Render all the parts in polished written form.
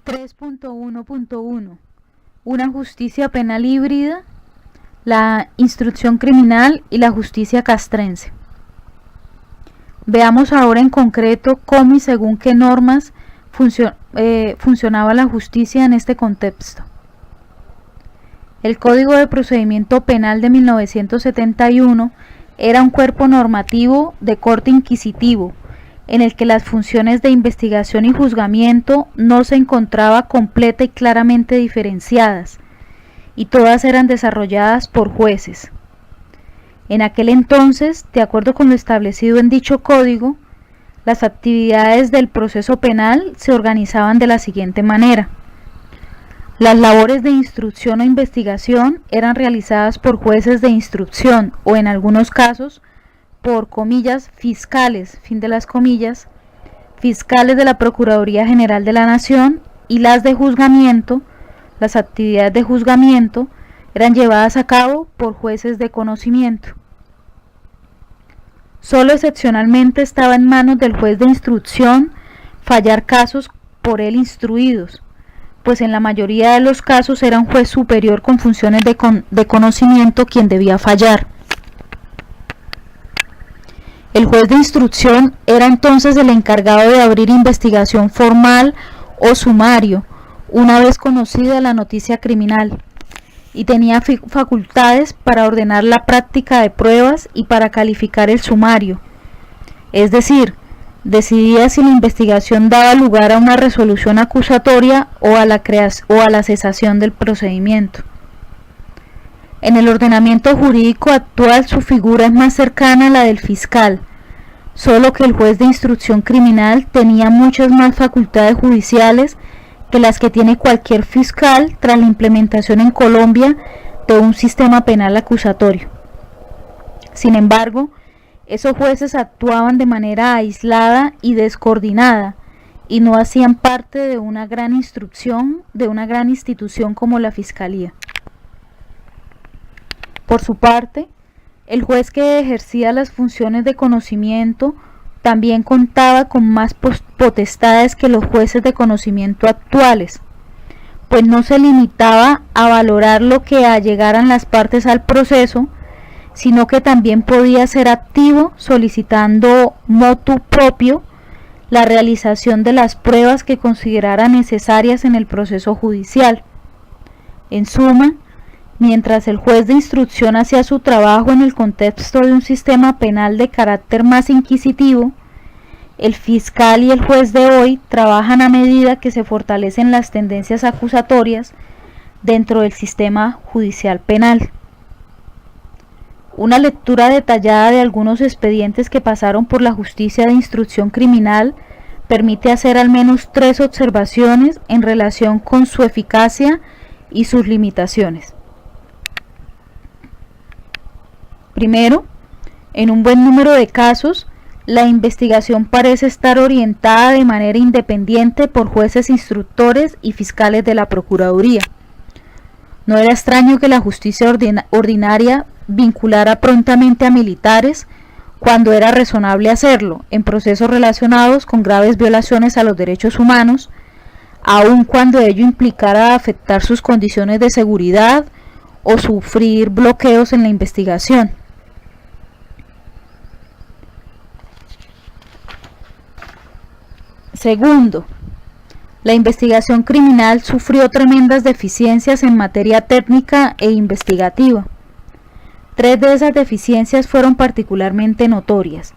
3.1.1 Una justicia penal híbrida, la instrucción criminal y la justicia castrense. Veamos ahora en concreto cómo y según qué normas funcionaba la justicia en este contexto. El Código de Procedimiento Penal de 1971 era un cuerpo normativo de corte inquisitivo, en el que las funciones de investigación y juzgamiento no se encontraban completa y claramente diferenciadas, y todas eran desarrolladas por jueces. En aquel entonces, de acuerdo con lo establecido en dicho código, las actividades del proceso penal se organizaban de la siguiente manera. Las labores de instrucción o investigación eran realizadas por jueces de instrucción o en algunos casos por comillas fiscales, fin de las comillas, fiscales de la Procuraduría General de la Nación, y las de juzgamiento, las actividades de juzgamiento eran llevadas a cabo por jueces de conocimiento. Solo excepcionalmente estaba en manos del juez de instrucción fallar casos por él instruidos, pues en la mayoría de los casos era un juez superior con funciones de conocimiento quien debía fallar. El juez de instrucción era entonces el encargado de abrir investigación formal o sumario, una vez conocida la noticia criminal, y tenía facultades para ordenar la práctica de pruebas y para calificar el sumario, es decir, decidía si la investigación daba lugar a una resolución acusatoria o a la cesación del procedimiento. En el ordenamiento jurídico actual su figura es más cercana a la del fiscal, solo que el juez de instrucción criminal tenía muchas más facultades judiciales que las que tiene cualquier fiscal tras la implementación en Colombia de un sistema penal acusatorio. Sin embargo, esos jueces actuaban de manera aislada y descoordinada y no hacían parte de una gran institución como la Fiscalía. Por su parte, el juez que ejercía las funciones de conocimiento también contaba con más potestades que los jueces de conocimiento actuales, pues no se limitaba a valorar lo que allegaran las partes al proceso, sino que también podía ser activo solicitando motu propio la realización de las pruebas que considerara necesarias en el proceso judicial. En suma, mientras el juez de instrucción hacía su trabajo en el contexto de un sistema penal de carácter más inquisitivo, el fiscal y el juez de hoy trabajan a medida que se fortalecen las tendencias acusatorias dentro del sistema judicial penal. Una lectura detallada de algunos expedientes que pasaron por la justicia de instrucción criminal permite hacer al menos 3 observaciones en relación con su eficacia y sus limitaciones. Primero, en un buen número de casos, la investigación parece estar orientada de manera independiente por jueces instructores y fiscales de la Procuraduría. No era extraño que la justicia ordinaria vinculara prontamente a militares cuando era razonable hacerlo en procesos relacionados con graves violaciones a los derechos humanos, aun cuando ello implicara afectar sus condiciones de seguridad o sufrir bloqueos en la investigación. Segundo, la investigación criminal sufrió tremendas deficiencias en materia técnica e investigativa. 3 de esas deficiencias fueron particularmente notorias.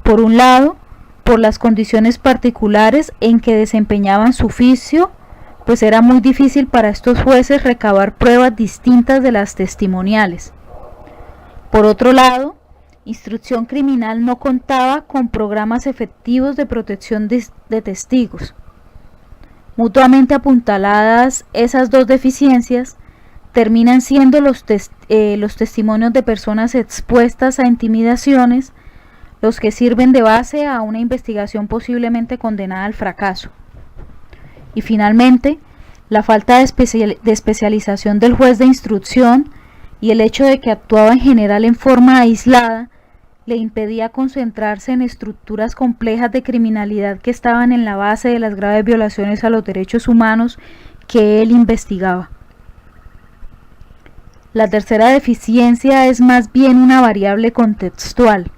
Por un lado, por las condiciones particulares en que desempeñaban su oficio, pues era muy difícil para estos jueces recabar pruebas distintas de las testimoniales. Por otro lado, instrucción criminal no contaba con programas efectivos de protección de testigos. Mutuamente apuntaladas esas 2 deficiencias, terminan siendo los testimonios de personas expuestas a intimidaciones los que sirven de base a una investigación posiblemente condenada al fracaso. Y finalmente, la falta de especialización del juez de instrucción y el hecho de que actuaba en general en forma aislada le impedía concentrarse en estructuras complejas de criminalidad que estaban en la base de las graves violaciones a los derechos humanos que él investigaba. La tercera deficiencia es más bien una variable contextual.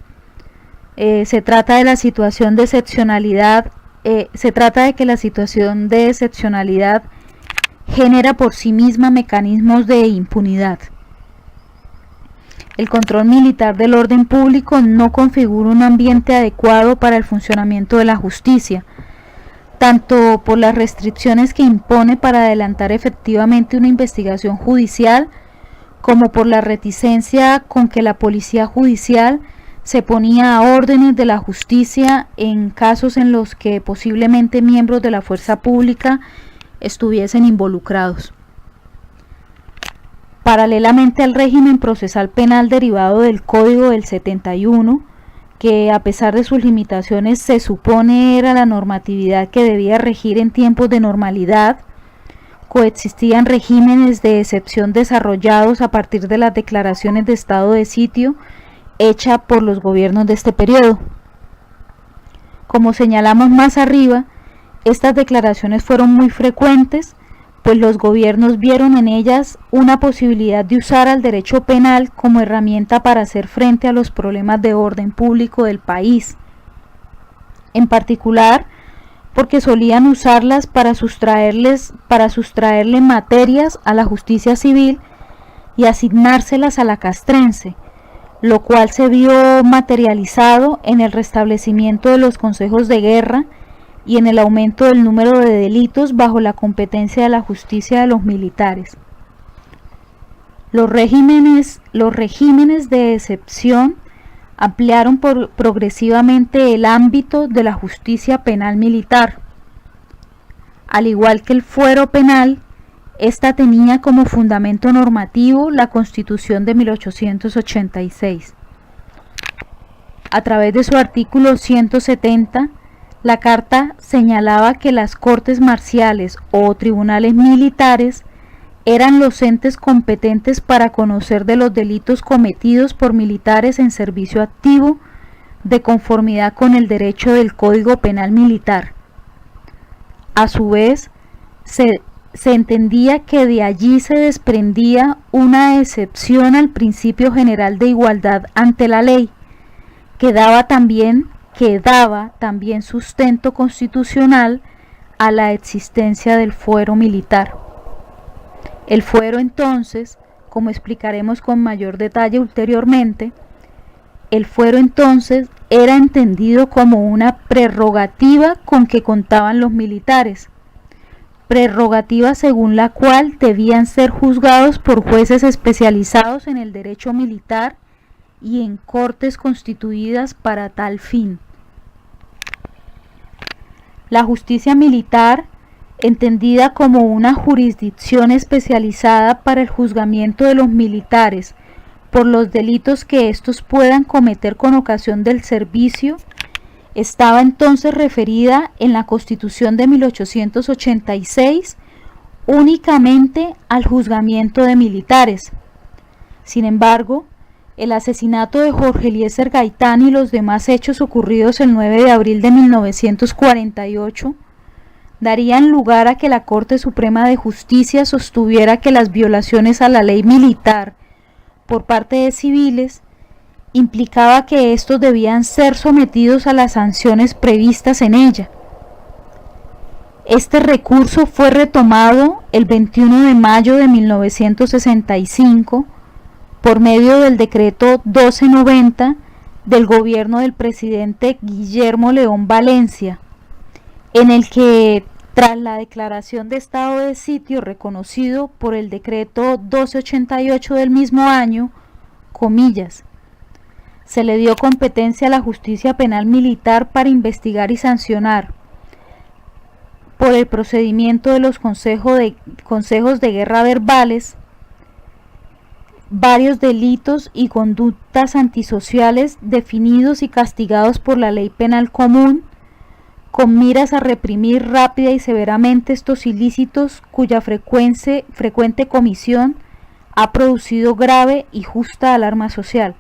Se trata de la situación de excepcionalidad. Se trata de que la situación de excepcionalidad genera por sí misma mecanismos de impunidad. El control militar del orden público no configura un ambiente adecuado para el funcionamiento de la justicia, tanto por las restricciones que impone para adelantar efectivamente una investigación judicial, como por la reticencia con que la policía judicial se ponía a órdenes de la justicia en casos en los que posiblemente miembros de la fuerza pública estuviesen involucrados. Paralelamente al régimen procesal penal derivado del Código del 71, que a pesar de sus limitaciones se supone era la normatividad que debía regir en tiempos de normalidad, coexistían regímenes de excepción desarrollados a partir de las declaraciones de estado de sitio hecha por los gobiernos de este periodo. Como señalamos más arriba, estas declaraciones fueron muy frecuentes, pues los gobiernos vieron en ellas una posibilidad de usar al derecho penal como herramienta para hacer frente a los problemas de orden público del país. En particular, porque solían usarlas para sustraerle materias a la justicia civil y asignárselas a la castrense, lo cual se vio materializado en el restablecimiento de los consejos de guerra y en el aumento del número de delitos bajo la competencia de la justicia de los militares. Los regímenes de excepción ampliaron progresivamente el ámbito de la justicia penal militar. Al igual que el fuero penal, esta tenía como fundamento normativo la Constitución de 1886. A través de su artículo 170, la Carta señalaba que las Cortes Marciales o tribunales militares eran los entes competentes para conocer de los delitos cometidos por militares en servicio activo de conformidad con el derecho del Código Penal Militar. A su vez, se entendía que de allí se desprendía una excepción al principio general de igualdad ante la ley, que daba también sustento constitucional a la existencia del fuero militar. El fuero, entonces, como explicaremos con mayor detalle ulteriormente, era entendido como una prerrogativa con que contaban los militares, prerrogativa según la cual debían ser juzgados por jueces especializados en el derecho militar y en cortes constituidas para tal fin. La justicia militar, entendida como una jurisdicción especializada para el juzgamiento de los militares por los delitos que éstos puedan cometer con ocasión del servicio, estaba entonces referida en la Constitución de 1886 únicamente al juzgamiento de militares. Sin embargo, el asesinato de Jorge Eliezer Gaitán y los demás hechos ocurridos el 9 de abril de 1948 darían lugar a que la Corte Suprema de Justicia sostuviera que las violaciones a la ley militar por parte de civiles implicaba que estos debían ser sometidos a las sanciones previstas en ella. Este recurso fue retomado el 21 de mayo de 1965 por medio del decreto 1290 del gobierno del presidente Guillermo León Valencia, en el que, tras la declaración de estado de sitio reconocido por el decreto 1288 del mismo año, comillas, se le dio competencia a la justicia penal militar para investigar y sancionar por el procedimiento de los consejos de guerra verbales varios delitos y conductas antisociales definidos y castigados por la ley penal común, con miras a reprimir rápida y severamente estos ilícitos cuya frecuente comisión ha producido grave y justa alarma social.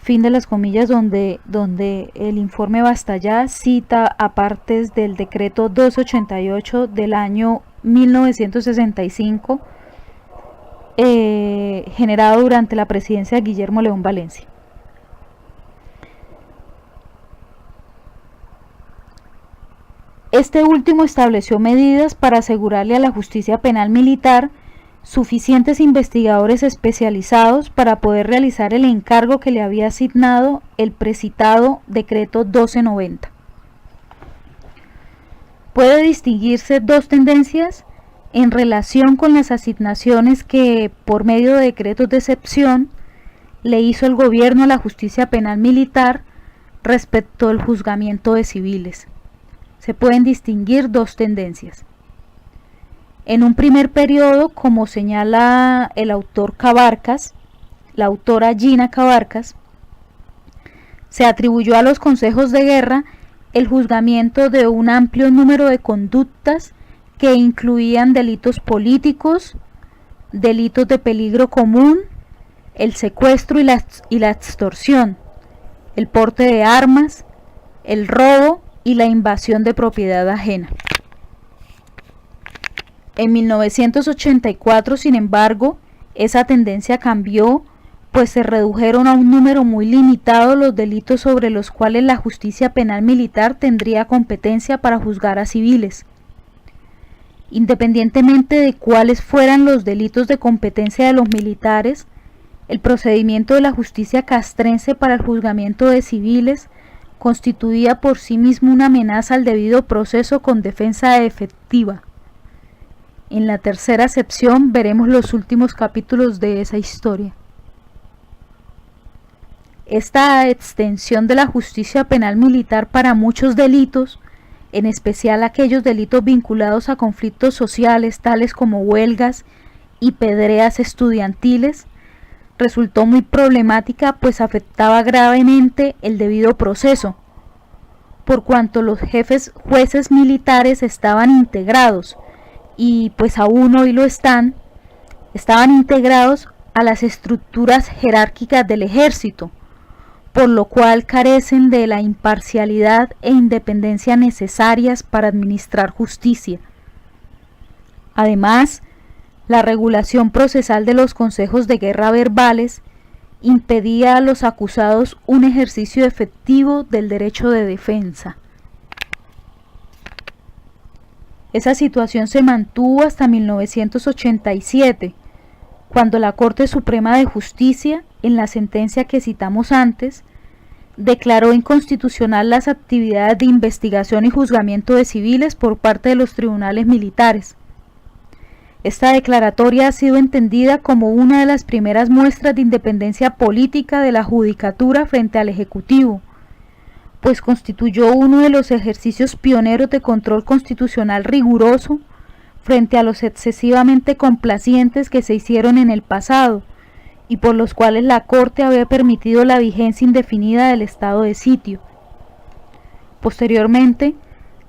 fin de las comillas, donde el informe Bastallá cita a partes del decreto 288 del año 1965, generado durante la presidencia de Guillermo León Valencia. Este último estableció medidas para asegurarle a la justicia penal militar suficientes investigadores especializados para poder realizar el encargo que le había asignado el precitado decreto 1290. Puede distinguirse dos tendencias en relación con las asignaciones que, por medio de decretos de excepción, le hizo el gobierno a la justicia penal militar respecto al juzgamiento de civiles. Se pueden distinguir dos tendencias. En un primer periodo, como señala el autor Cabarcas, la autora Gina Cabarcas, se atribuyó a los consejos de guerra el juzgamiento de un amplio número de conductas que incluían delitos políticos, delitos de peligro común, el secuestro y la extorsión, el porte de armas, el robo y la invasión de propiedad ajena. En 1984, sin embargo, esa tendencia cambió, pues se redujeron a un número muy limitado los delitos sobre los cuales la justicia penal militar tendría competencia para juzgar a civiles. Independientemente de cuáles fueran los delitos de competencia de los militares, el procedimiento de la justicia castrense para el juzgamiento de civiles constituía por sí mismo una amenaza al debido proceso con defensa efectiva. En la tercera sección veremos los últimos capítulos de esa historia. Esta extensión de la justicia penal militar para muchos delitos, en especial aquellos delitos vinculados a conflictos sociales tales como huelgas y pedreas estudiantiles, resultó muy problemática, pues afectaba gravemente el debido proceso, por cuanto los jueces militares estaban integrados, y pues aún hoy lo estaban integrados a las estructuras jerárquicas del ejército, por lo cual carecen de la imparcialidad e independencia necesarias para administrar justicia. Además, la regulación procesal de los consejos de guerra verbales impedía a los acusados un ejercicio efectivo del derecho de defensa. Esa situación se mantuvo hasta 1987, cuando la Corte Suprema de Justicia, en la sentencia que citamos antes, declaró inconstitucional las actividades de investigación y juzgamiento de civiles por parte de los tribunales militares. Esta declaratoria ha sido entendida como una de las primeras muestras de independencia política de la judicatura frente al Ejecutivo, pues constituyó uno de los ejercicios pioneros de control constitucional riguroso frente a los excesivamente complacientes que se hicieron en el pasado y por los cuales la Corte había permitido la vigencia indefinida del estado de sitio. Posteriormente,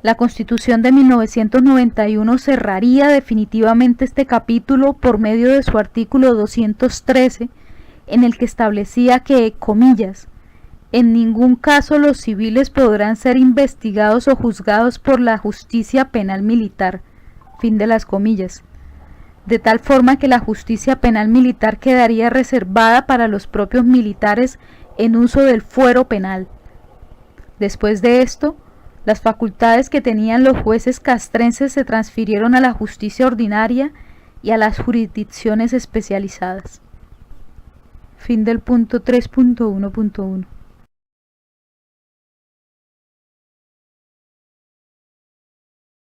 la Constitución de 1991 cerraría definitivamente este capítulo por medio de su artículo 213, en el que establecía que, comillas, en ningún caso los civiles podrán ser investigados o juzgados por la justicia penal militar, fin de las comillas, de tal forma que la justicia penal militar quedaría reservada para los propios militares en uso del fuero penal. Después de esto, las facultades que tenían los jueces castrenses se transfirieron a la justicia ordinaria y a las jurisdicciones especializadas. Fin del punto 3.1.1.